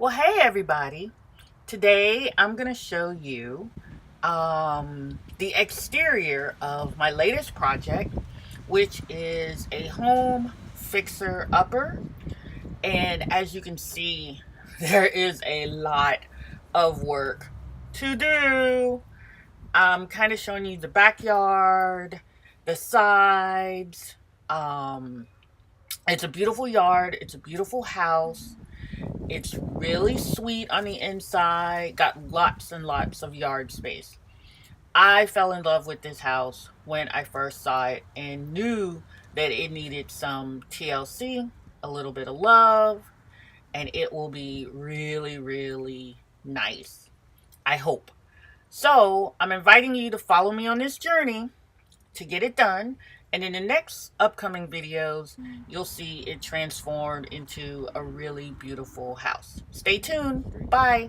Well, hey everybody. Today I'm going to show you the exterior of my latest project, which is a home fixer upper. And as you can see, there is a lot of work to do. I'm kind of showing you the backyard, the sides. Um, it's a beautiful yard. It's a beautiful house. It's really sweet on the inside, got lots and lots of yard space. I fell in love with this house when I first saw it and knew that it needed some TLC, a little bit of love, and it will be really, really nice. I hope. So, I'm inviting you to follow me on this journey to get it done. And in the next upcoming videos, you'll see it transformed into a really beautiful house. Stay tuned. Bye.